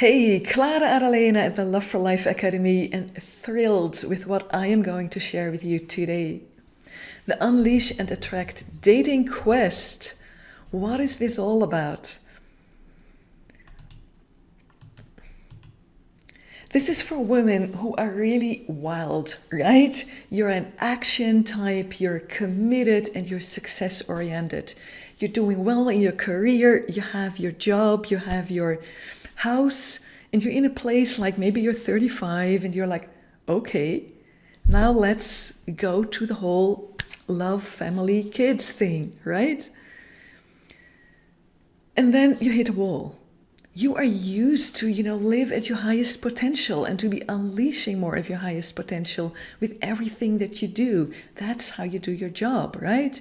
Hey, Klara, Adalena at the Love for Life Academy, and thrilled with what I am going to share with you today. The Unleash and Attract Dating Quest. What is this all about? This is for women who are really wild, right? You're an action type, you're committed, and you're success oriented. You're doing well in your career, you have your job, you have your house, and you're in a place like maybe you're 35 and you're like, okay, now let's go to the whole love, family, kids thing, right? And then you hit a wall. You are used to, live at your highest potential and to be unleashing more of your highest potential with everything that you do. That's how you do your job, right?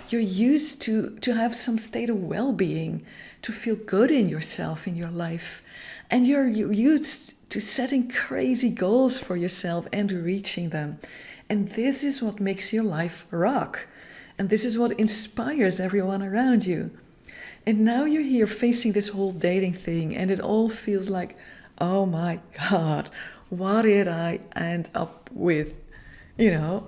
You're used to have some state of well-being, to feel good in yourself, in your life. And you're used to setting crazy goals for yourself and reaching them. And this is what makes your life rock. And this is what inspires everyone around you. And now you're here facing this whole dating thing, and it all feels like, oh my God, what did I end up with? You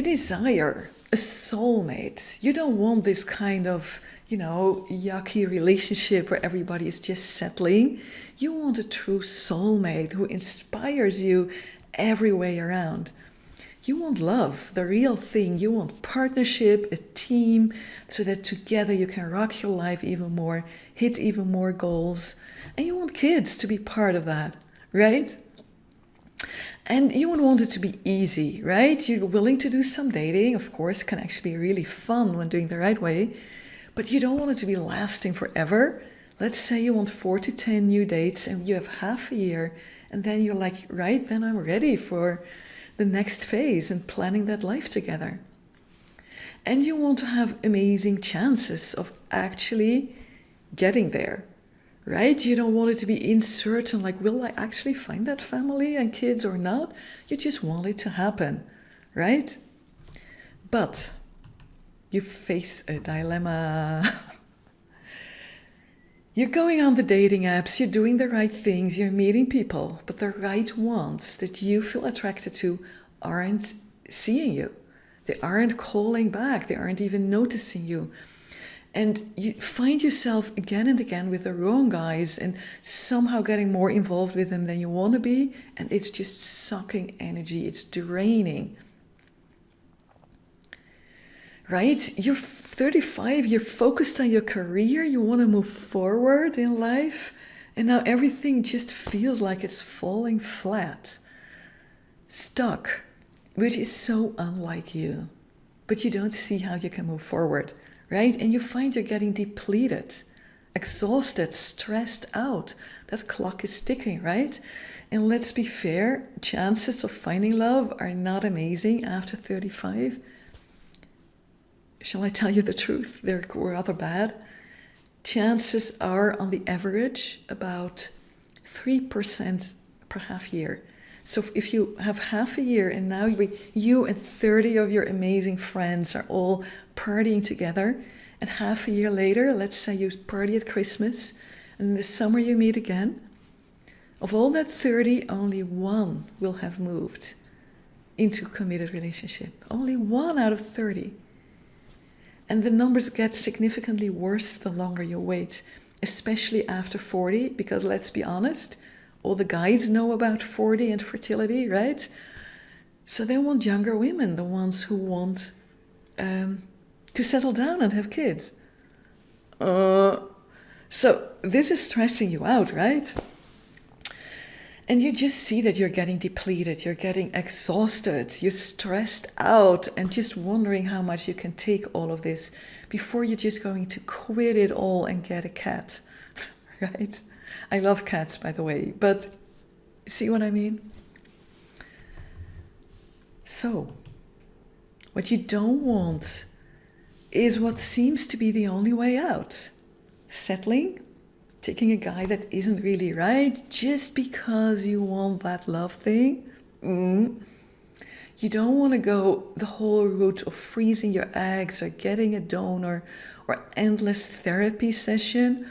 desire a soulmate. You don't want this kind of, yucky relationship where everybody is just settling. You want a true soulmate who inspires you every way around. You want love, the real thing. You want partnership, a team, so that together you can rock your life even more, hit even more goals. And you want kids to be part of that, right? And you would want it to be easy, right? You're willing to do some dating, of course, can actually be really fun when doing the right way. But you don't want it to be lasting forever. Let's say you want 4 to 10 new dates and you have half a year. And then you're like, right, then I'm ready for the next phase and planning that life together. And you want to have amazing chances of actually getting there, right? You don't want it to be uncertain, like, will I actually find that family and kids or not? You just want it to happen, right? But you face a dilemma. You're going on the dating apps, you're doing the right things, you're meeting people, but the right ones that you feel attracted to aren't seeing you. They aren't calling back, they aren't even noticing you. And you find yourself again and again with the wrong guys and somehow getting more involved with them than you want to be, and it's just sucking energy, it's draining. Right? You're 35, you're focused on your career, you want to move forward in life, and now everything just feels like it's falling flat. Stuck, which is so unlike you. But you don't see how you can move forward, right? And you find you're getting depleted, exhausted, stressed out. That clock is ticking, right? And let's be fair, chances of finding love are not amazing after 35. Shall I tell you the truth? They're rather bad. Chances are, on the average, about 3% per half year. So if you have half a year and now you and 30 of your amazing friends are all partying together, and half a year later, let's say you party at Christmas, and in the summer you meet again, of all that 30, only one will have moved into a committed relationship. Only 1 out of 30. And the numbers get significantly worse the longer you wait, especially after 40, because let's be honest, all the guys know about 40 and fertility, right? So they want younger women, the ones who want to settle down and have kids. So this is stressing you out, right? And you just see that you're getting depleted, you're getting exhausted, you're stressed out and just wondering how much you can take all of this before you're just going to quit it all and get a cat, right? I love cats, by the way, but see what I mean? So, what you don't want is what seems to be the only way out. Settling, taking a guy that isn't really right just because you want that love thing. You don't want to go the whole route of freezing your eggs or getting a donor or endless therapy session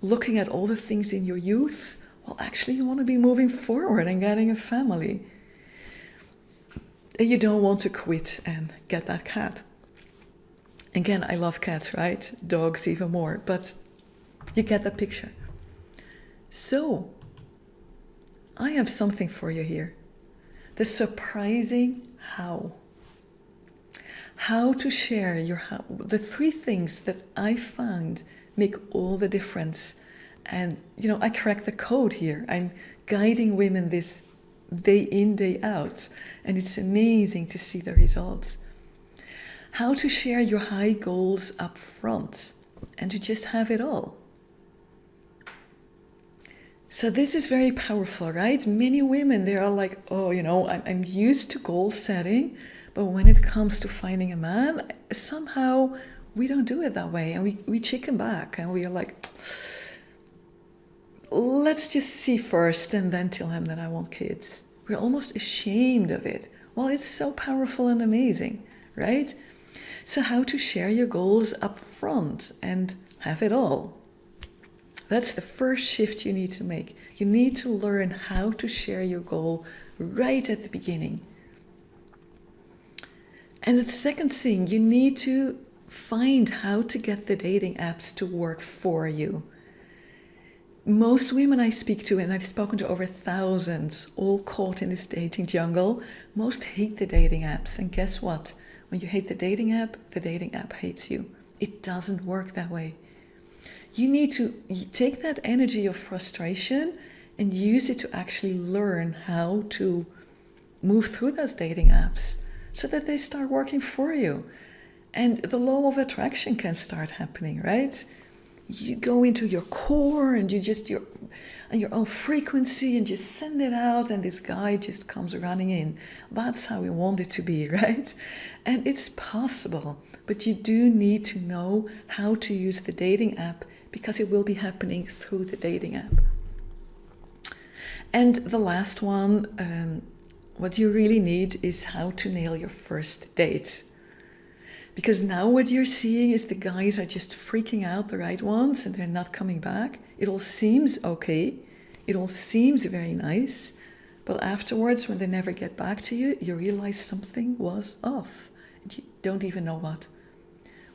looking at all the things in your youth. Well, actually, you want to be moving forward and getting a family. And you don't want to quit and get that cat. Again, I love cats, right? Dogs even more, but you get the picture. So, I have something for you here. The surprising how. How to share your how. The 3 things that I found make all the difference. And, I crack the code here. I'm guiding women this day in, day out. And it's amazing to see the results. How to share your high goals up front and to just have it all. So this is very powerful, right? Many women, they are like, oh, I'm used to goal setting, but when it comes to finding a man, somehow we don't do it that way, and we chicken back, and we are like, let's just see first and then tell him that I want kids. We're almost ashamed of it. Well, it's so powerful and amazing, right? So how to share your goals up front and have it all. That's the first shift you need to make. You need to learn how to share your goal right at the beginning. And the second thing, you need to find how to get the dating apps to work for you. Most women I speak to, and I've spoken to over thousands, all caught in this dating jungle, most hate the dating apps. And guess what? When you hate the dating app hates you. It doesn't work that way. You need to take that energy of frustration and use it to actually learn how to move through those dating apps so that they start working for you. And the law of attraction can start happening, right? You go into your core and your own frequency and just send it out, and this guy just comes running in. That's how we want it to be, right? And it's possible, but you do need to know how to use the dating app because it will be happening through the dating app. And the last one, what you really need is how to nail your first date. Because now what you're seeing is the guys are just freaking out, the right ones, and they're not coming back. It all seems okay. It all seems very nice. But afterwards, when they never get back to you, you realize something was off. And you don't even know what.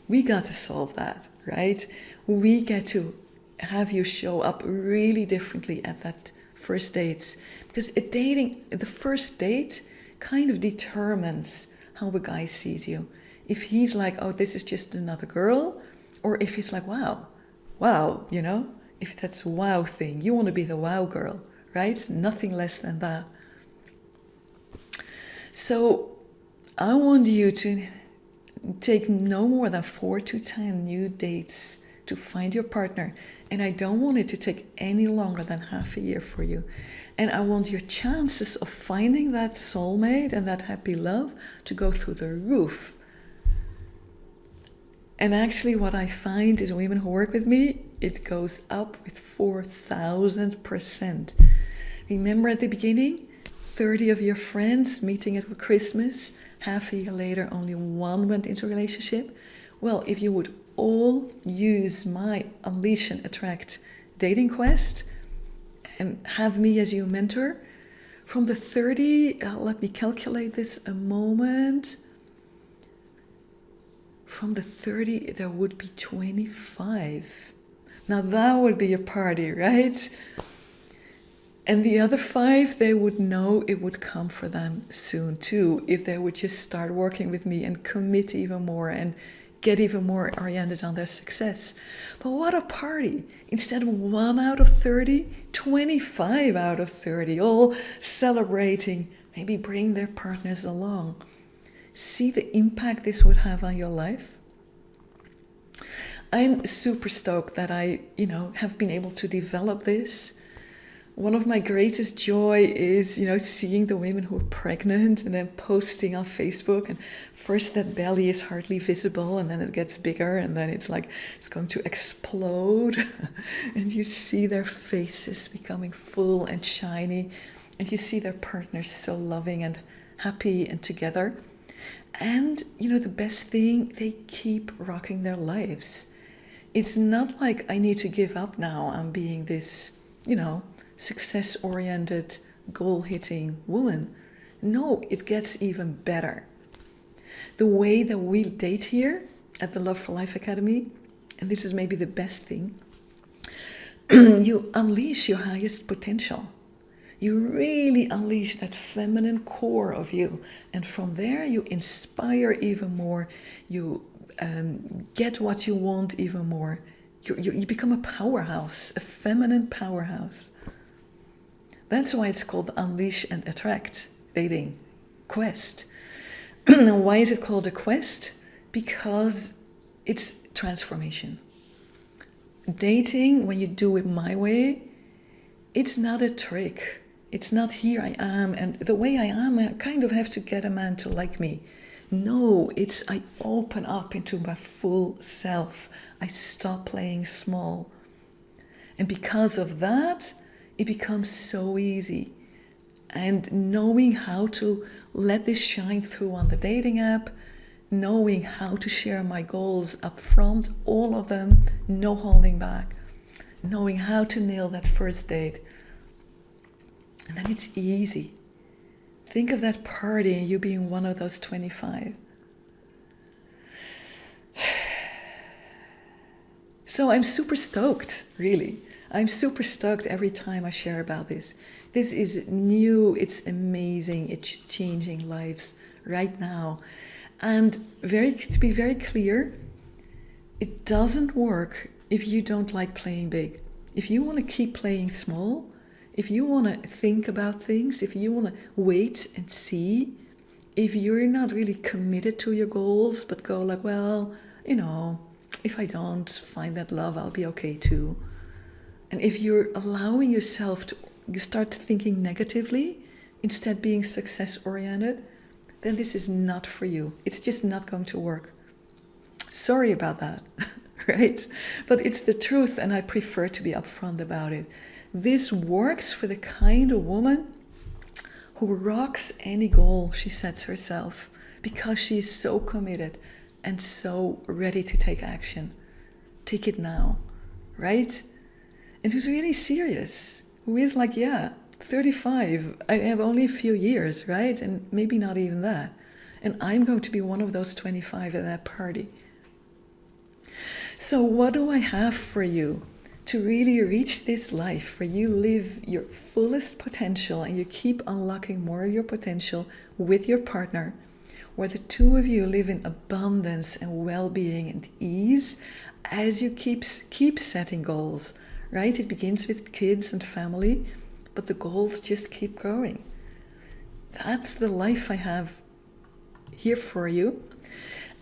We got to solve that, right? We get to have you show up really differently at that first date. Because the first date kind of determines how a guy sees you. If he's like, oh, this is just another girl, or if he's like, wow, if that's a wow thing, you want to be the wow girl, right? Nothing less than that. So I want you to take no more than 4 to 10 new dates to find your partner. And I don't want it to take any longer than half a year for you. And I want your chances of finding that soulmate and that happy love to go through the roof. And actually what I find is women who work with me, it goes up with 4,000%. Remember at the beginning, 30 of your friends meeting at Christmas, half a year later only one went into a relationship. Well, if you would all use my Unleash and Attract dating quest and have me as your mentor, from the 30, let me calculate this a moment. From the 30, there would be 25. Now that would be a party, right? And the other 5, they would know it would come for them soon too, if they would just start working with me and commit even more and get even more oriented on their success. But what a party. Instead of 1 out of 30, 25 out of 30, all celebrating, maybe bring their partners along. See the impact this would have on your life? I'm super stoked that I, have been able to develop this. One of my greatest joy is, seeing the women who are pregnant and then posting on Facebook, and first that belly is hardly visible and then it gets bigger and then it's like it's going to explode and you see their faces becoming full and shiny and you see their partners so loving and happy and together. And, the best thing, they keep rocking their lives. It's not like I need to give up now on being this, success-oriented, goal-hitting woman. No, it gets even better. The way that we date here at the Love for Life Academy, and this is maybe the best thing, you unleash your highest potential. You really unleash that feminine core of you. And from there, you inspire even more. You get what you want even more. You become a powerhouse, a feminine powerhouse. That's why it's called Unleash and Attract dating quest. And why is it called a quest? Because it's transformation. Dating, when you do it my way, it's not a trick. It's not here I am, and the way I am, I kind of have to get a man to like me. No, it's I open up into my full self. I stop playing small. And because of that, it becomes so easy. And knowing how to let this shine through on the dating app, knowing how to share my goals up front, all of them, no holding back. Knowing how to nail that first date. And then it's easy. Think of that party and you being one of those 25. So I'm super stoked, really. I'm super stoked every time I share about this. This is new, it's amazing, it's changing lives right now. And to be very clear, it doesn't work if you don't like playing big. If you want to keep playing small, if you want to think about things, if you want to wait and see, if you're not really committed to your goals, but go like, well, if I don't find that love, I'll be okay too. And if you're allowing yourself to start thinking negatively, instead being success-oriented, then this is not for you. It's just not going to work. Sorry about that, right? But it's the truth, and I prefer to be upfront about it. This works for the kind of woman who rocks any goal she sets herself because she is so committed and so ready to take action. Take it now, right? And who's really serious, who is like, 35, I have only a few years, right? And maybe not even that. And I'm going to be one of those 25 at that party. So what do I have for you to really reach this life where you live your fullest potential and you keep unlocking more of your potential with your partner, where the two of you live in abundance and well-being and ease as you keep setting goals, right? It begins with kids and family, but the goals just keep growing. That's the life I have here for you.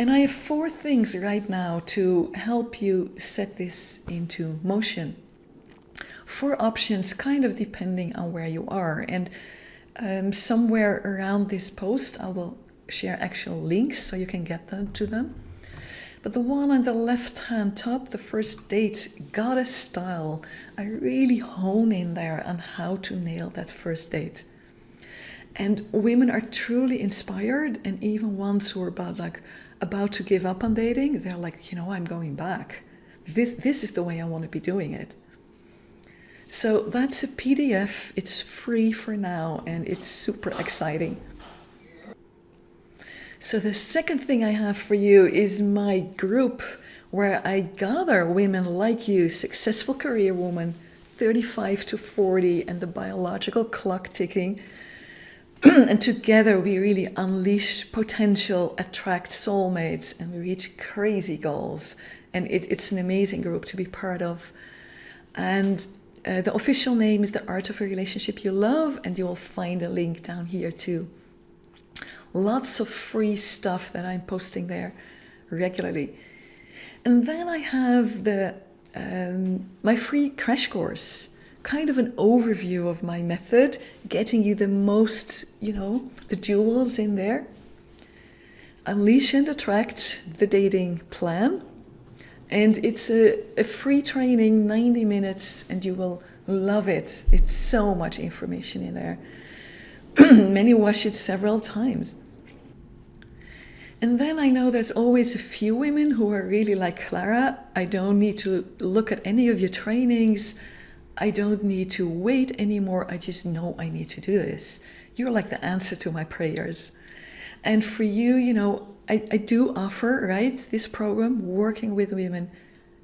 And I have 4 things right now to help you set this into motion. 4 options, kind of depending on where you are. And somewhere around this post, I will share actual links so you can get to them. But the one on the left-hand top, the first date, goddess style, I really hone in there on how to nail that first date. And women are truly inspired, and even ones who are about to give up on dating, they're like, I'm going back. This is the way I want to be doing it. So that's a PDF. It's free for now, and it's super exciting. So the second thing I have for you is my group where I gather women like you, successful career woman, 35 to 40, and the biological clock ticking. And together we really unleash potential, attract soulmates, and reach crazy goals. And it's an amazing group to be part of. And the official name is The Art of a Relationship You Love, and you will find a link down here too. Lots of free stuff that I'm posting there regularly. And then I have my free crash course, kind of an overview of my method, getting you the most, the jewels in there. Unleash and Attract, the dating plan. And it's a free training, 90 minutes, and you will love it. It's so much information in there. Many watch it several times. And then I know there's always a few women who are really like, Klara, I don't need to look at any of your trainings. I don't need to wait anymore. I just know I need to do this. You're like the answer to my prayers. And for you, I do offer, right, this program, working with women,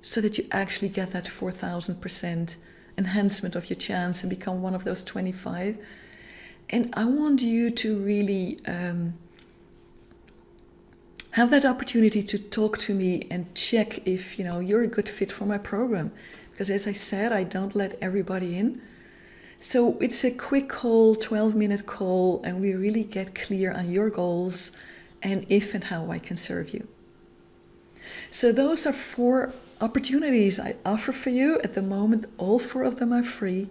so that you actually get that 4,000% enhancement of your chance and become one of those 25. And I want you to really have that opportunity to talk to me and check if you're a good fit for my program. Because as I said, I don't let everybody in. So it's a quick call, 12-minute call, and we really get clear on your goals and if and how I can serve you. So those are 4 opportunities I offer for you at the moment. All 4 of them are free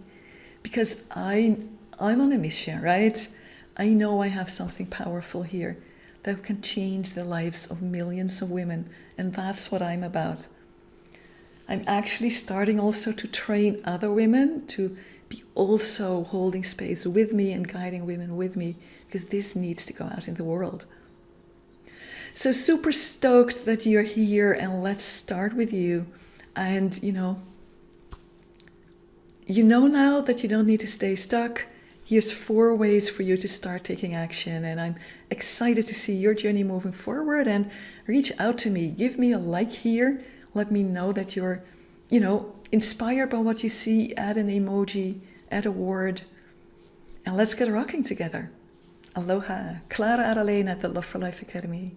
because I'm on a mission, right? I know I have something powerful here that can change the lives of millions of women, and that's what I'm about. I'm actually starting also to train other women to be also holding space with me and guiding women with me, because this needs to go out in the world. So super stoked that you're here, and let's start with you. And you know now that you don't need to stay stuck. Here's 4 ways for you to start taking action, and I'm excited to see your journey moving forward. And reach out to me, give me a like here, let me know that you're inspired by what you see. Add an emoji, add a word, and let's get rocking together. Aloha. Klara, Adalena at the Love for Life Academy.